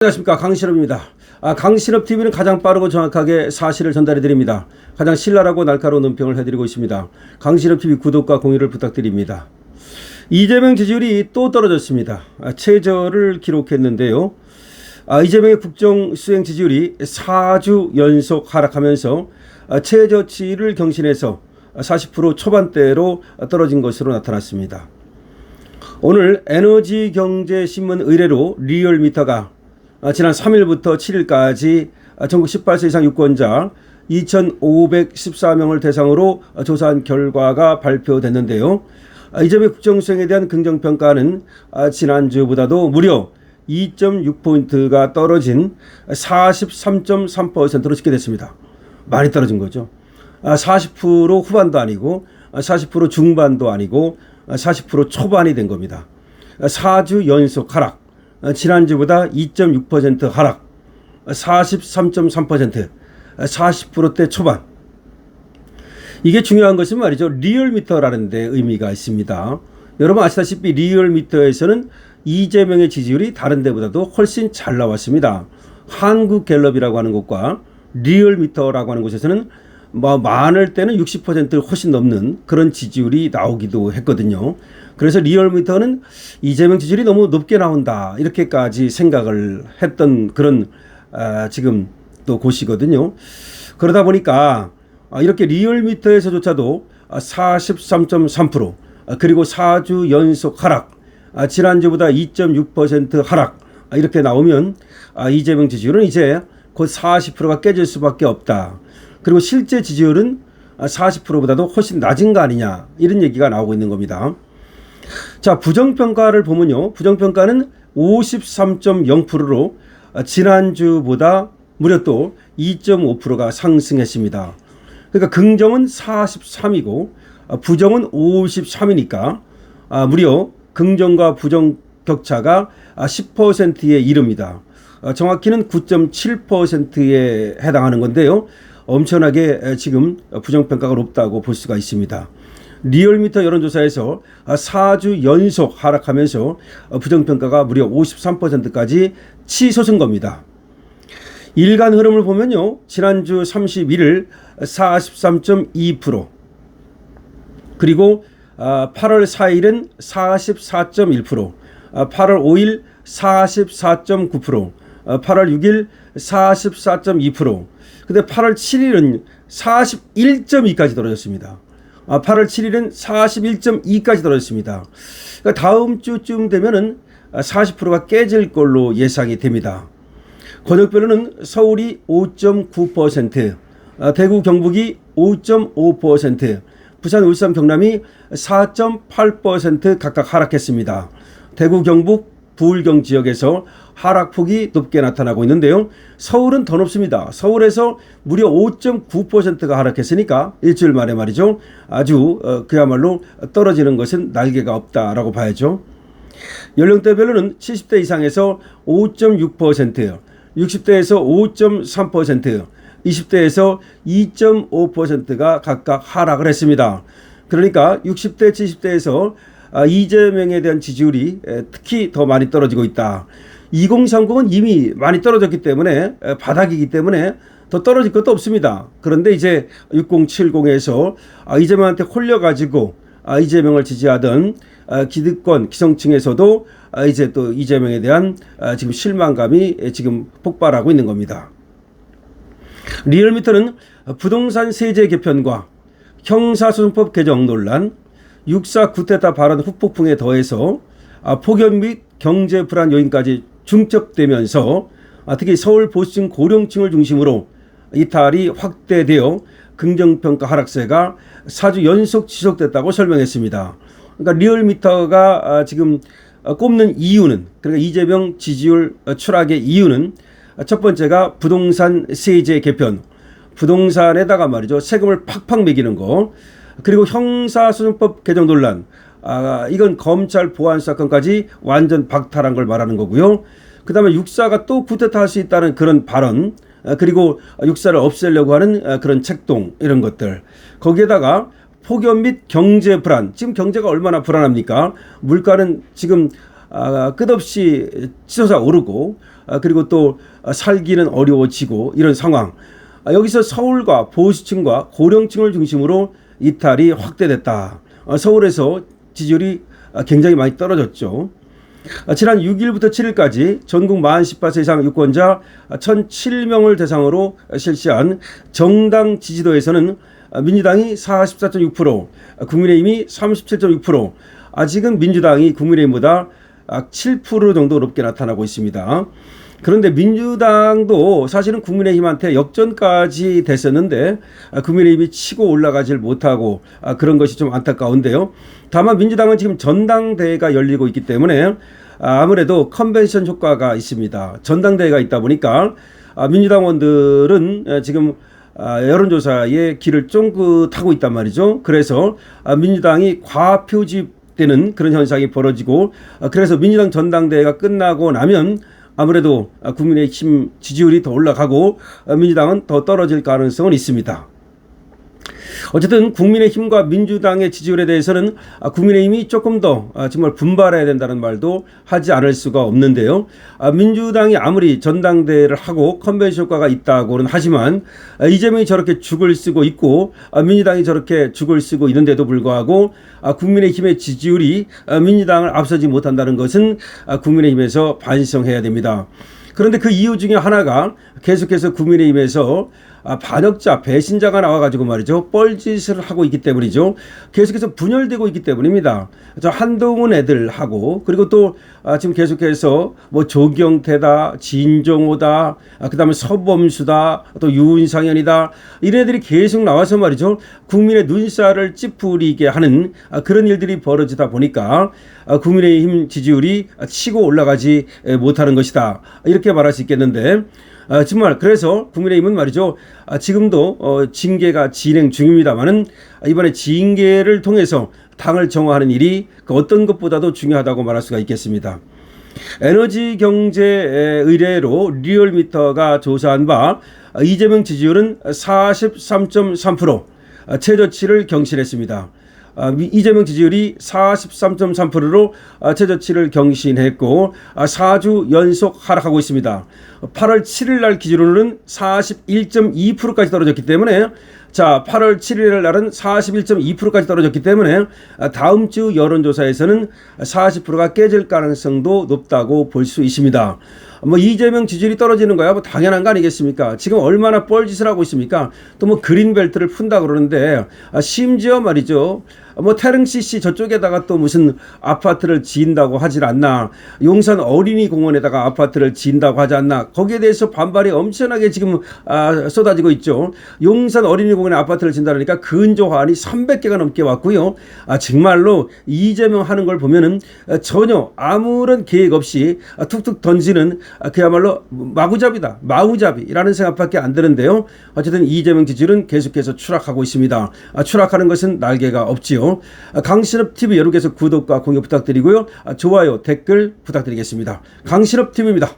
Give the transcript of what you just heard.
안녕하십니까, 강신업입니다. 강신업TV는 가장 빠르고 정확하게 사실을 전달해 드립니다. 가장 신랄하고 날카로운 논평을 해드리고 있습니다. 강신업TV 구독과 공유를 부탁드립니다. 이재명 지지율이 또 떨어졌습니다. 최저를 기록했는데요. 이재명의 국정 수행 지지율이 4주 연속 하락하면서 최저치를 경신해서 40% 초반대로 떨어진 것으로 나타났습니다. 오늘 에너지경제신문 의뢰로 리얼미터가 지난 3일부터 7일까지 전국 18세 이상 유권자 2,514명을 대상으로 조사한 결과가 발표됐는데요. 이재명 국정수행에 대한 긍정평가는 지난주보다도 무려 2.6포인트가 떨어진 43.3%로 집계됐습니다. 많이 떨어진 거죠. 40% 후반도 아니고 40% 중반도 아니고 40% 초반이 된 겁니다. 4주 연속 하락, 지난주보다 2.6% 하락, 43.3%, 40%대 초반. 이게 중요한 것은 말이죠. 리얼미터라는 데 의미가 있습니다. 여러분 아시다시피 리얼미터에서는 이재명의 지지율이 다른 데보다도 훨씬 잘 나왔습니다. 한국갤럽이라고 하는 곳과 리얼미터라고 하는 곳에서는 많을 때는 60% 훨씬 넘는 그런 지지율이 나오기도 했거든요. 그래서 리얼미터는 이재명 지지율이 너무 높게 나온다 이렇게까지 생각을 했던 그런 지금 또 곳이거든요. 그러다 보니까 이렇게 리얼미터에서조차도 43.3% 그리고 4주 연속 하락, 지난주보다 2.6% 하락 이렇게 나오면 이재명 지지율은 이제 곧 40%가 깨질 수밖에 없다. 그리고 실제 지지율은 40%보다도 훨씬 낮은 거 아니냐 이런 얘기가 나오고 있는 겁니다. 자, 부정평가를 보면요. 부정평가는 53.0%로 지난주보다 무려 또 2.5%가 상승했습니다. 그러니까 긍정은 43이고 부정은 53이니까 무려 긍정과 부정 격차가 10%에 이릅니다. 정확히는 9.7%에 해당하는 건데요. 엄청나게 지금 부정평가가 높다고 볼 수가 있습니다. 리얼미터 여론조사에서 4주 연속 하락하면서 부정평가가 무려 53%까지 치솟은 겁니다. 일간 흐름을 보면요. 지난주 31일 43.2%, 그리고 8월 4일은 44.1%, 8월 5일 44.9%, 8월 6일 44.2%, 근데 8월 7일은 41.2까지 떨어졌습니다. 8월 7일은 41.2까지 떨어졌습니다. 그러니까 다음 주쯤 되면은 40%가 깨질 걸로 예상이 됩니다. 권역별로는 서울이 5.9%, 대구 경북이 5.5%, 부산 울산 경남이 4.8% 각각 하락했습니다. 대구 경북 부울경 지역에서 하락폭이 높게 나타나고 있는데요. 서울은 더 높습니다. 서울에서 무려 5.9%가 하락했으니까 일주일 만에 말이죠. 아주 그야말로 떨어지는 것은 날개가 없다라고 봐야죠. 연령대별로는 70대 이상에서 5.6%, 60대에서 5.3%, 20대에서 2.5%가 각각 하락을 했습니다. 그러니까 60대, 70대에서 이재명에 대한 지지율이 특히 더 많이 떨어지고 있다. 2030은 이미 많이 떨어졌기 때문에 바닥이기 때문에 더 떨어질 것도 없습니다. 그런데 이제 6070에서 이재명한테 홀려가지고 이재명을 지지하던 기득권 기성층에서도 이제 또 이재명에 대한 지금 실망감이 지금 폭발하고 있는 겁니다. 리얼미터는 부동산 세제 개편과 형사소송법 개정 논란, 6.4 쿠데타 발언 후폭풍에 더해서 폭염 및 경제 불안 요인까지 중첩되면서 특히 서울 보수층 고령층을 중심으로 이탈이 확대되어 긍정평가 하락세가 4주 연속 지속됐다고 설명했습니다. 그러니까 리얼미터가 지금 꼽는 이유는, 그러니까 이재명 지지율 추락의 이유는 첫 번째가 부동산 세제 개편, 부동산에다가 말이죠. 세금을 팍팍 매기는 거, 그리고 형사소송법 개정 논란, 이건 검찰 보안 사건까지 완전 박탈한 걸 말하는 거고요. 그 다음에 육사가 또 쿠데타 할 수 있다는 그런 발언, 그리고 육사를 없애려고 하는 그런 책동, 이런 것들. 거기에다가 폭염 및 경제 불안, 지금 경제가 얼마나 불안합니까? 물가는 지금 끝없이 치솟아 오르고 그리고 또 살기는 어려워지고 이런 상황. 여기서 서울과 보수층과 고령층을 중심으로 이탈이 확대됐다. 서울에서 지지율이 굉장히 많이 떨어졌죠. 지난 6일부터 7일까지 전국 만 18세 이상 유권자 1,007명을 대상으로 실시한 정당 지지도에서는 민주당이 44.6%, 국민의힘이 37.6%, 아직은 민주당이 국민의힘보다 7% 정도 높게 나타나고 있습니다. 그런데 민주당도 사실은 국민의힘한테 역전까지 됐었는데 국민의힘이 치고 올라가질 못하고 그런 것이 좀 안타까운데요. 다만 민주당은 지금 전당대회가 열리고 있기 때문에 아무래도 컨벤션 효과가 있습니다. 전당대회가 있다 보니까 민주당원들은 지금 여론조사에 길을 쫑긋하고 있단 말이죠. 그래서 민주당이 과표집되는 그런 현상이 벌어지고 그래서 민주당 전당대회가 끝나고 나면 아무래도 국민의힘 지지율이 더 올라가고 민주당은 더 떨어질 가능성은 있습니다. 어쨌든 국민의힘과 민주당의 지지율에 대해서는 국민의힘이 조금 더 정말 분발해야 된다는 말도 하지 않을 수가 없는데요. 민주당이 아무리 전당대회를 하고 컨벤션 효과가 있다고는 하지만 이재명이 저렇게 죽을 쓰고 있고 민주당이 저렇게 죽을 쓰고 있는데도 불구하고 국민의힘의 지지율이 민주당을 앞서지 못한다는 것은 국민의힘에서 반성해야 됩니다. 그런데 그 이유 중에 하나가 계속해서 국민의힘에서 반역자, 배신자가 나와가지고 말이죠. 뻘짓을 하고 있기 때문이죠. 계속해서 분열되고 있기 때문입니다. 저 한동훈 애들하고 그리고 또 지금 계속해서 뭐 조경태다, 진정호다, 그다음에 서범수다, 또 유은상현이다 이런 애들이 계속 나와서 말이죠. 국민의 눈살을 찌푸리게 하는 그런 일들이 벌어지다 보니까 국민의힘 지지율이 치고 올라가지 못하는 것이다. 이렇게 말할 수 있겠는데 정말 그래서 국민의힘은 말이죠. 지금도 징계가 진행 중입니다만은 이번에 징계를 통해서 당을 정화하는 일이 그 어떤 것보다도 중요하다고 말할 수가 있겠습니다. 에너지 경제 의뢰로 리얼미터가 조사한 바 이재명 지지율은 43.3%, 최저치를 경신했습니다. 이재명 지지율이 43.3%로 최저치를 경신했고 4주 연속 하락하고 있습니다. 8월 7일 날 기준으로는 41.2%까지 떨어졌기 때문에 8월 7일 날은 41.2%까지 떨어졌기 때문에 다음 주 여론조사에서는 40%가 깨질 가능성도 높다고 볼 수 있습니다. 이재명 지지율이 떨어지는 거야 뭐 당연한 거 아니겠습니까? 지금 얼마나 뻘짓을 하고 있습니까? 또 뭐 그린벨트를 푼다 그러는데 심지어 말이죠. 태릉 CC 저쪽에다가 또 무슨 아파트를 지은다고 하질 않나? 용산 어린이공원에다가 아파트를 지은다고 하지 않나? 거기에 대해서 반발이 엄청나게 지금 쏟아지고 있죠. 용산 어린이공원에 아파트를 지은다니까 근조안이 300개가 넘게 왔고요. 정말로 이재명 하는 걸 보면은 전혀 아무런 계획 없이 툭툭 던지는 그야말로 마구잡이다. 마구잡이라는 생각밖에 안 드는데요. 어쨌든 이재명 지지율은 계속해서 추락하고 있습니다. 추락하는 것은 날개가 없지요. 강신업TV 여러분께서 구독과 공유 부탁드리고요. 좋아요, 댓글 부탁드리겠습니다. 강신업TV입니다.